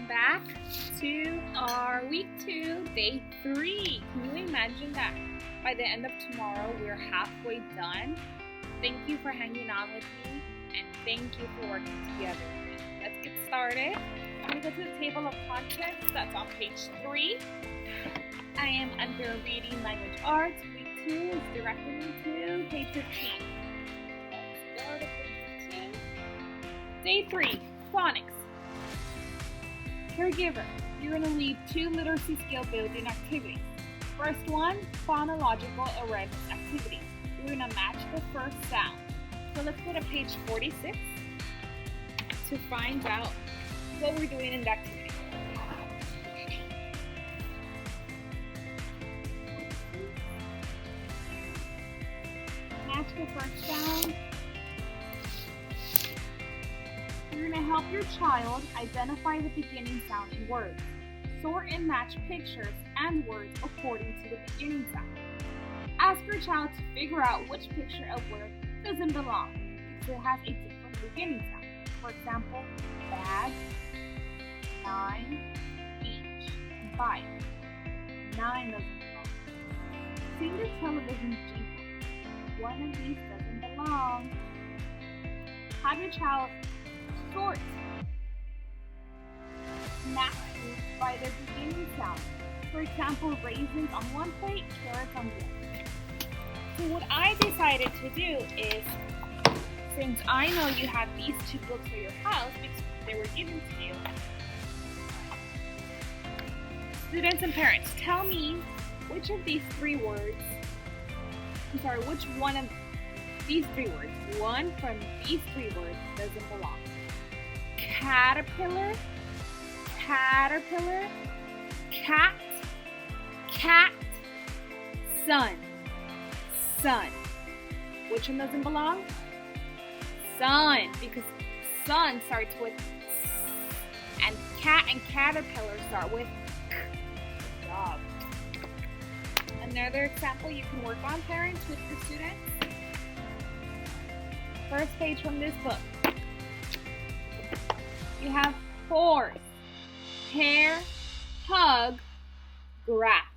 welcome back to our week 2, day 3. Can you imagine that by the end of tomorrow we're halfway done? Thank you for hanging on with me and thank you for working together with me. Let's get started. I'm going to go to the table of contents. That's on page 3. I am under Reading Language Arts. Week 2 is directing me to page 15. Let's go to page 15. Day 3, phonics. Caregiver, you're going to lead 2 literacy skill building activities. First one, phonological awareness activity. You're going to match the first sound. So let's go to page 46 to find out what we're doing in the activity. Match the first sound. You're going to help your child identify the beginning sound in words. Sort and match pictures and words according to the beginning sound. Ask your child to figure out which picture of word doesn't belong because it has a different beginning sound. For example, bag, 9, each, and 5. 9 doesn't belong. Sing the television jingle. One of these doesn't belong. Have your child sort snack foods by their beginning sound. For example, raisins on one plate, carrots on the other. So what I decided to do is, since I know you have these 2 books at your house because they were given to you, students and parents, tell me which of these 3 words, which one of these 3 words, one from these 3 words doesn't belong. Caterpillar, caterpillar, cat, cat, sun, sun. Which one doesn't belong? Sun, because sun starts with S, and cat and caterpillar start with K. Good job. Another example you can work on, parents, with your students. First page from this book. You have horse, hair, hug, grass.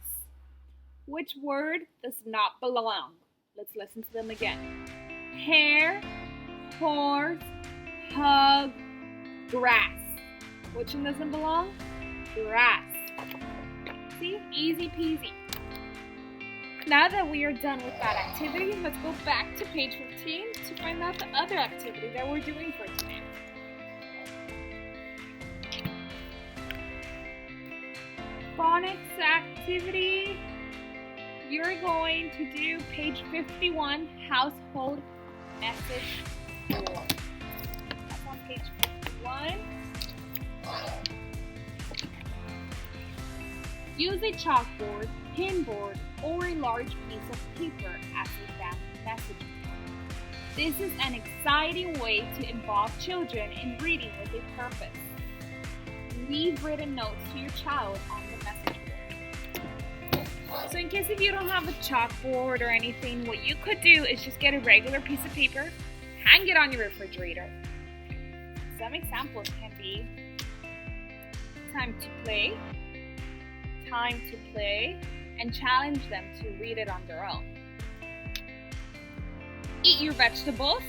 Which word does not belong? Let's listen to them again. Hair, horse, hug, grass. Which one doesn't belong? Grass. See? Easy peasy. Now that we are done with that activity, let's go back to page 15 to find out the other activity that we're doing for today. Phonics activity. You're going to do page 51, household message board. That's on page 51. Use a chalkboard, pinboard, or a large piece of paper as a family message board. This is an exciting way to involve children in reading with a purpose. Leave written notes to your child on the message board. So in case if you don't have a chalkboard or anything, what you could do is just get a regular piece of paper, hang it on your refrigerator. Some examples can be time to play, and challenge them to read it on their own. Eat your vegetables,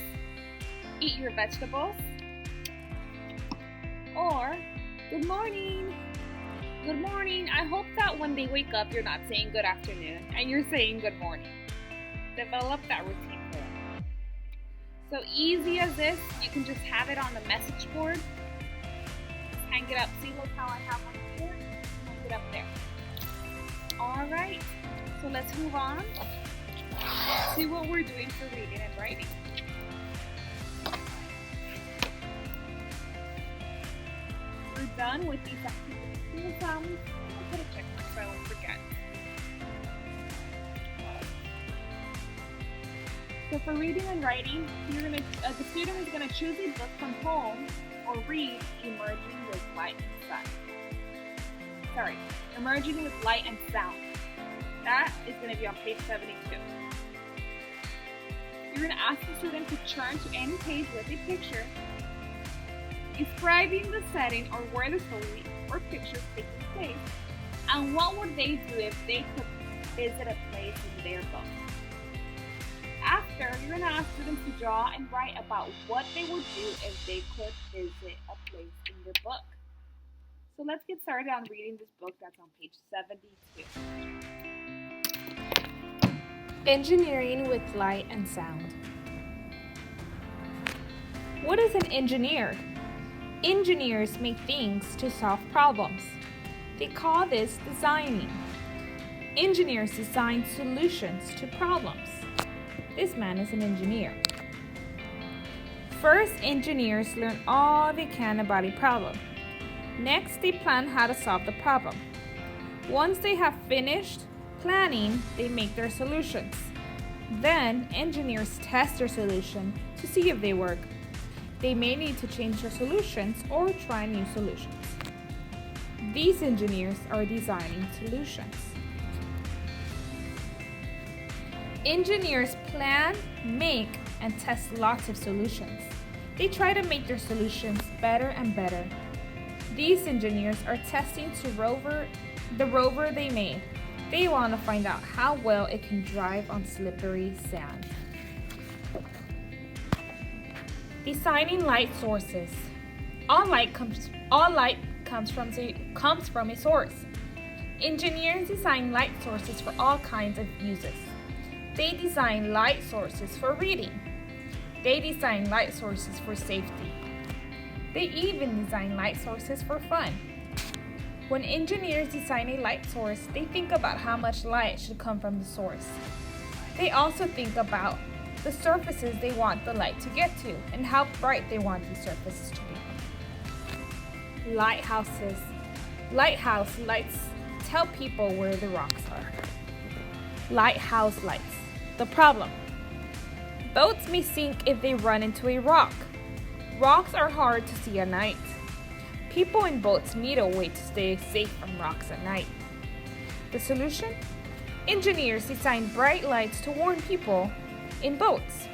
or good morning. Good morning. I hope that when they wake up, you're not saying good afternoon and you're saying good morning. Develop that routine for them. So easy as this, you can just have it on the message board. Just hang it up. See, look how I have one here. Hang it up there. All right. So let's move on. See what we're doing for reading and writing. We're done with these activities. I'll put a check mark so I won't forget. So for reading and writing, the student is gonna choose a book from home or read Emerging with Light and Sound. That is gonna be on page 72. You're gonna ask the student to turn to any page with a picture describing the setting or where the story or picture is taking place, and what would they do if they could visit a place in their book. After, you're going to ask students to draw and write about what they would do if they could visit a place in their book. So let's get started on reading this book that's on page 72. Engineering with light and sound. What is an engineer? Engineers make things to solve problems. They call this designing. Engineers design solutions to problems. This man is an engineer. First, engineers learn all they can about a problem. Next, they plan how to solve the problem. Once they have finished planning, they make their solutions. Then, engineers test their solution to see if they work. They may need to change their solutions or try new solutions. These engineers are designing solutions. Engineers plan, make, and test lots of solutions. They try to make their solutions better and better. These engineers are testing the rover they made. They want to find out how well it can drive on slippery sand. Designing light sources. All light comes from a source. Engineers design light sources for all kinds of uses. They design light sources for reading. They design light sources for safety. They even design light sources for fun. When engineers design a light source, they think about how much light should come from the source. They also think about the surfaces they want the light to get to and how bright they want these surfaces to be. Lighthouses. Lighthouse lights tell people where the rocks are. Lighthouse lights. The problem. Boats may sink if they run into a rock. Rocks are hard to see at night. People in boats need a way to stay safe from rocks at night. The solution? Engineers design bright lights to warn people in boats.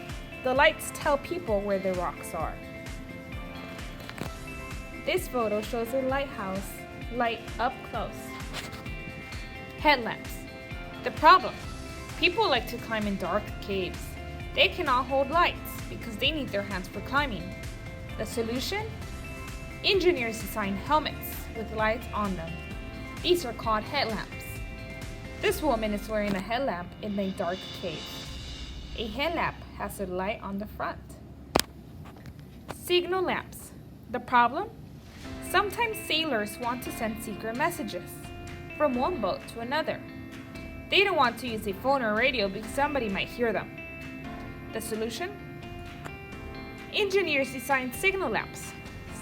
The lights tell people where the rocks are. This photo shows a lighthouse light up close. Headlamps. The problem. People like to climb in dark caves. They cannot hold lights because they need their hands for climbing. The solution? Engineers design helmets with lights on them. These are called headlamps. This woman is wearing a headlamp in a dark cave. A headlamp has a light on the front. Signal lamps. The problem? Sometimes sailors want to send secret messages from one boat to another. They don't want to use a phone or radio because somebody might hear them. The solution? Engineers design signal lamps.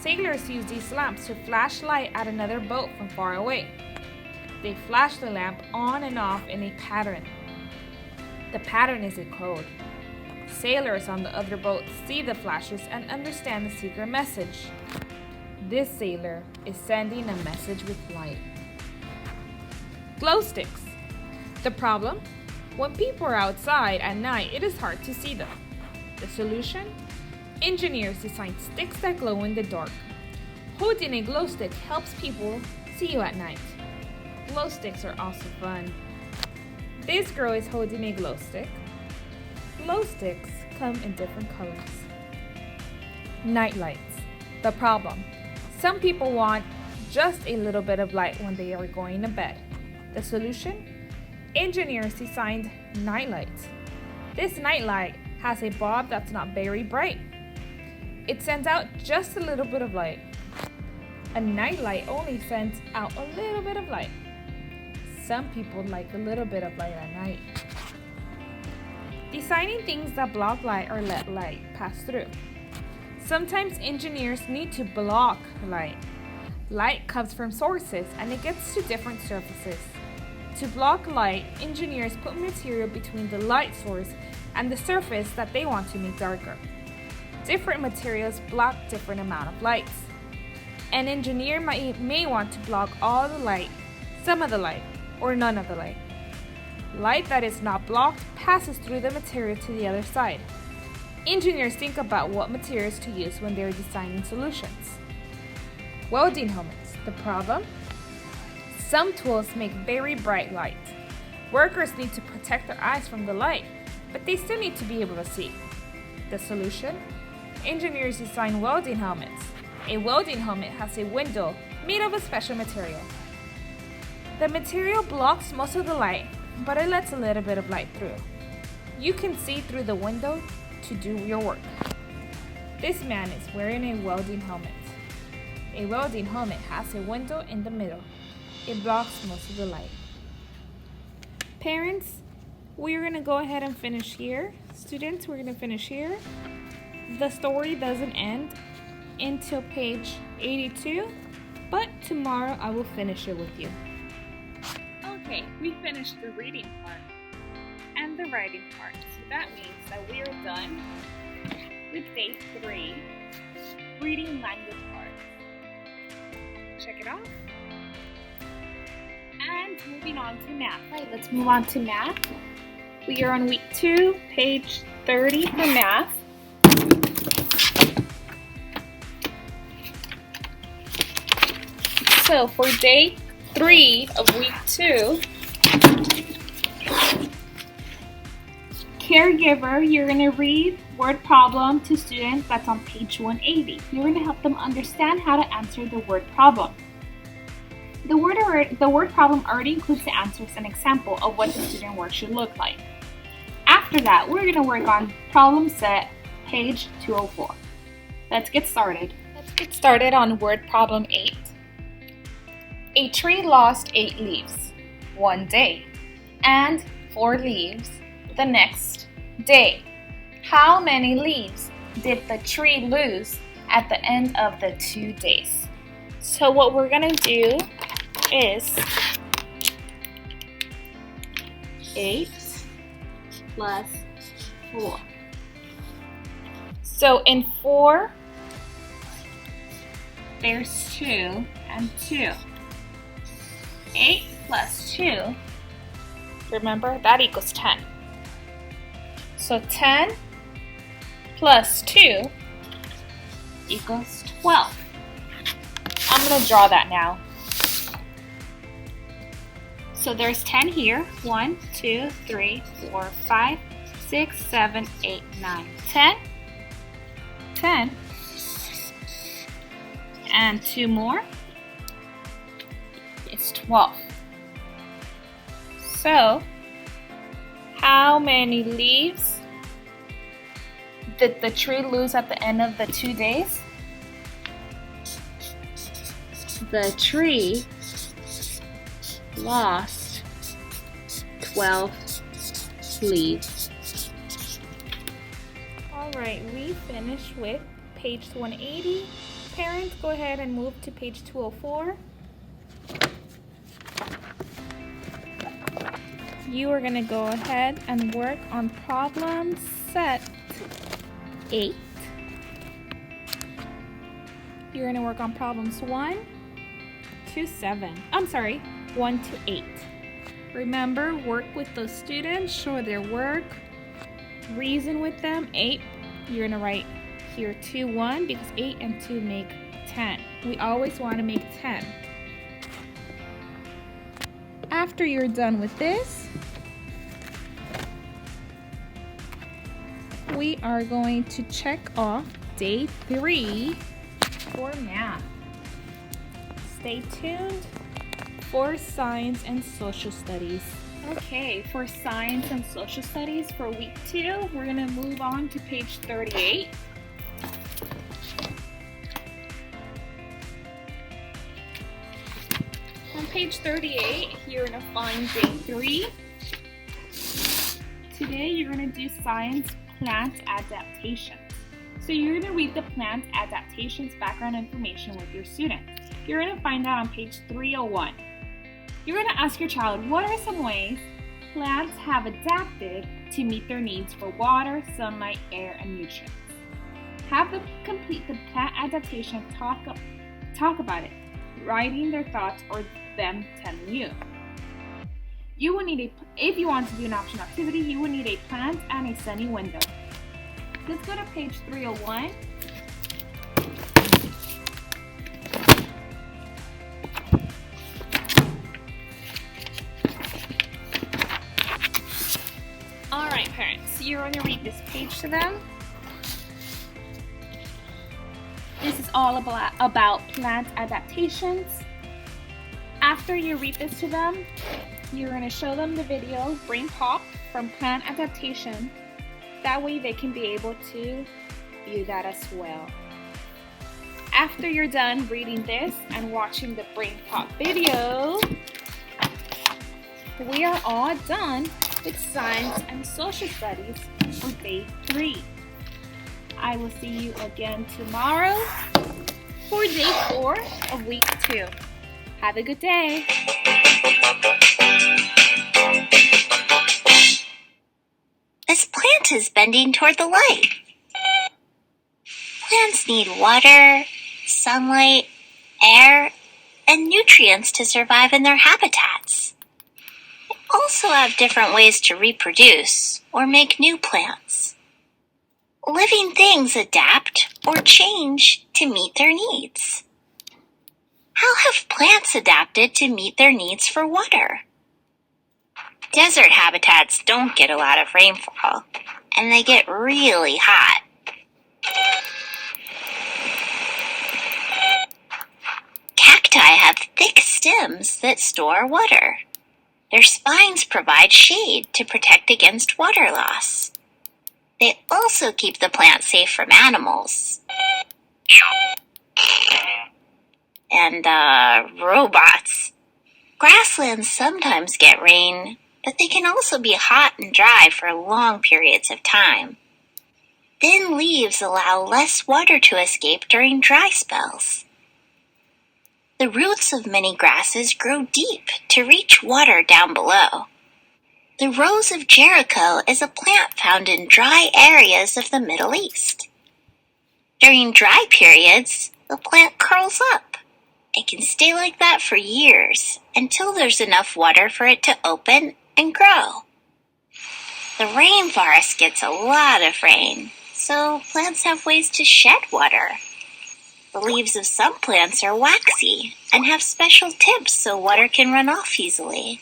Sailors use these lamps to flash light at another boat from far away. They flash the lamp on and off in a pattern. The pattern is a code. Sailors on the other boat see the flashes and understand the secret message. This sailor is sending a message with light. Glow sticks. The problem? When people are outside at night, it is hard to see them. The solution? Engineers design sticks that glow in the dark. Holding a glow stick helps people see you at night. Glow sticks are also fun. This girl is holding a glow stick. Glow sticks come in different colors. Night lights. The problem. Some people want just a little bit of light when they are going to bed. The solution? Engineers designed night lights. This night light has a bulb that's not very bright. It sends out just a little bit of light. A night light only sends out a little bit of light. Some people like a little bit of light at night. Designing things that block light or let light pass through. Sometimes engineers need to block light. Light comes from sources and it gets to different surfaces. To block light, engineers put material between the light source and the surface that they want to make darker. Different materials block different amount of lights. An engineer may want to block all the light, some of the light, or none of the light. Light that is not blocked passes through the material to the other side. Engineers think about what materials to use when they are designing solutions. Welding helmets. The problem? Some tools make very bright light. Workers need to protect their eyes from the light, but they still need to be able to see. The solution? Engineers design welding helmets. A welding helmet has a window made of a special material. The material blocks most of the light, but it lets a little bit of light through. You can see through the window to do your work. This man is wearing a welding helmet. A welding helmet has a window in the middle. It blocks most of the light. Parents, we're going to go ahead and finish here. Students, we're going to finish here. The story doesn't end until page 82, but tomorrow I will finish it with you. Okay, we finished the reading part and the writing part. So that means that we are done with day 3, reading language part. Check it out. And moving on to math. Right, let's move on to math. We are on week 2, page 30 for math. So for day 3 of week 2, caregiver, you're going to read word problem to students that's on page 180. You're going to help them understand how to answer the word problem. The word problem already includes the answers and example of what the student work should look like. After that, we're going to work on problem set, page 204. Let's get started. Let's get started on word problem 8. A tree lost 8 leaves one day and 4 leaves the next day. How many leaves did the tree lose at the end of the 2 days? So what we're going to do is 8 plus 4. So in 4, there's 2 and 2. 8 plus 2, remember, that equals 10. So 10 plus 2 equals 12. I'm going to draw that now. So there's 10 here. 1, 2, 3, 4, 5, 6, 7, 8, 9, 10. 10. And 2 more. It's 12. So, how many leaves did the tree lose at the end of the 2 days? The tree lost 12 leaves. Alright, we finished with page 180. Parents, go ahead and move to page 204. You are going to go ahead and work on problem set 8. You're going to work on problems 1 to 8. Remember, work with those students, show their work, reason with them. 8, you're going to write here 2, 1 because 8 and 2 make 10. We always want to make 10. After you're done with this, we are going to check off day 3 for math. Stay tuned for science and social studies. Okay, for science and social studies for week 2, we're going to move on to page 38. On page 38, you're going to find day 3. Today, you're going to do science plant adaptations. So you're going to read the plant adaptations background information with your student. You're going to find out on page 301. You're going to ask your child, what are some ways plants have adapted to meet their needs for water, sunlight, air, and nutrients? Have them complete the plant adaptation, talk about it, writing their thoughts or them telling you. You will need if you want to do an optional activity, you will need a plant and a sunny window. Let's go to page 301. going to read this page to them. This is all about plant adaptations. After you read this to them, you're going to show them the video Brain Pop from Plant Adaptation. That way they can be able to view that as well. After you're done reading this and watching the Brain Pop video, we are all done with Science and Social Studies for Day 3. I will see you again tomorrow for Day 4 of Week 2. Have a good day. This plant is bending toward the light. Plants need water, sunlight, air, and nutrients to survive in their habitats. They also have different ways to reproduce or make new plants. Living things adapt or change to meet their needs. How have plants adapted to meet their needs for water? Desert habitats don't get a lot of rainfall, and they get really hot. Cacti have thick stems that store water. Their spines provide shade to protect against water loss. They also keep the plant safe from animals and robots. Grasslands sometimes get rain, but they can also be hot and dry for long periods of time. Thin leaves allow less water to escape during dry spells. The roots of many grasses grow deep to reach water down below. The Rose of Jericho is a plant found in dry areas of the Middle East. During dry periods, the plant curls up. It can stay like that for years until there's enough water for it to open and grow. The rainforest gets a lot of rain, so plants have ways to shed water. The leaves of some plants are waxy and have special tips so water can run off easily.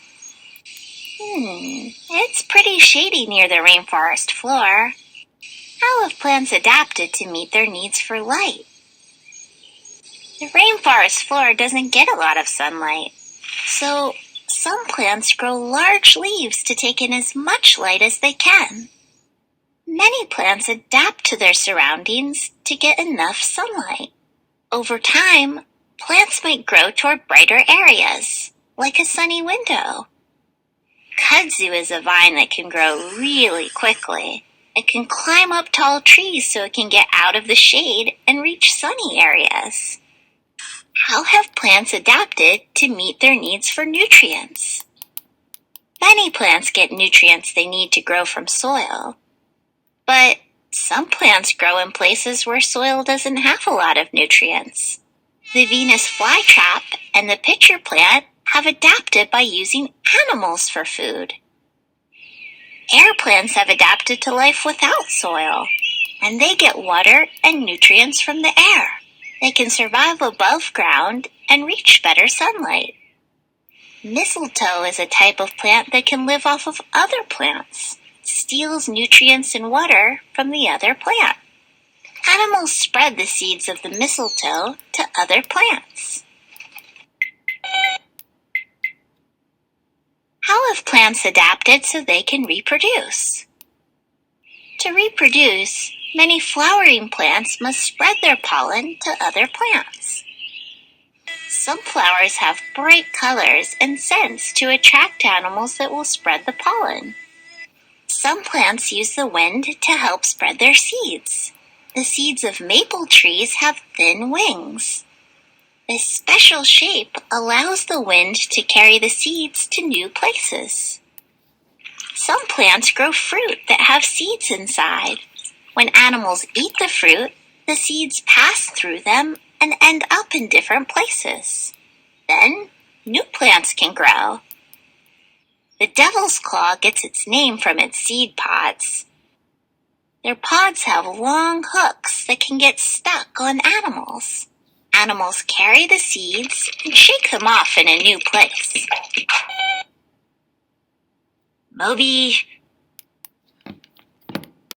It's pretty shady near the rainforest floor. How have plants adapted to meet their needs for light? The rainforest floor doesn't get a lot of sunlight, so some plants grow large leaves to take in as much light as they can. Many plants adapt to their surroundings to get enough sunlight. Over time, plants might grow toward brighter areas, like a sunny window. Kudzu is a vine that can grow really quickly. It can climb up tall trees so it can get out of the shade and reach sunny areas. How have plants adapted to meet their needs for nutrients? Many plants get nutrients they need to grow from soil, but some plants grow in places where soil doesn't have a lot of nutrients. The Venus flytrap and the pitcher plant have adapted by using animals for food. Air plants have adapted to life without soil, and they get water and nutrients from the air. They can survive above ground and reach better sunlight. Mistletoe is a type of plant that can live off of other plants. It steals nutrients and water from the other plant. Animals spread the seeds of the mistletoe to other plants. How have plants adapted so they can reproduce? To reproduce, many flowering plants must spread their pollen to other plants. Some flowers have bright colors and scents to attract animals that will spread the pollen. Some plants use the wind to help spread their seeds. The seeds of maple trees have thin wings. This special shape allows the wind to carry the seeds to new places. Some plants grow fruit that have seeds inside. When animals eat the fruit, the seeds pass through them and end up in different places. Then, new plants can grow. The devil's claw gets its name from its seed pods. Their pods have long hooks that can get stuck on animals. Animals carry the seeds and shake them off in a new place. Moby,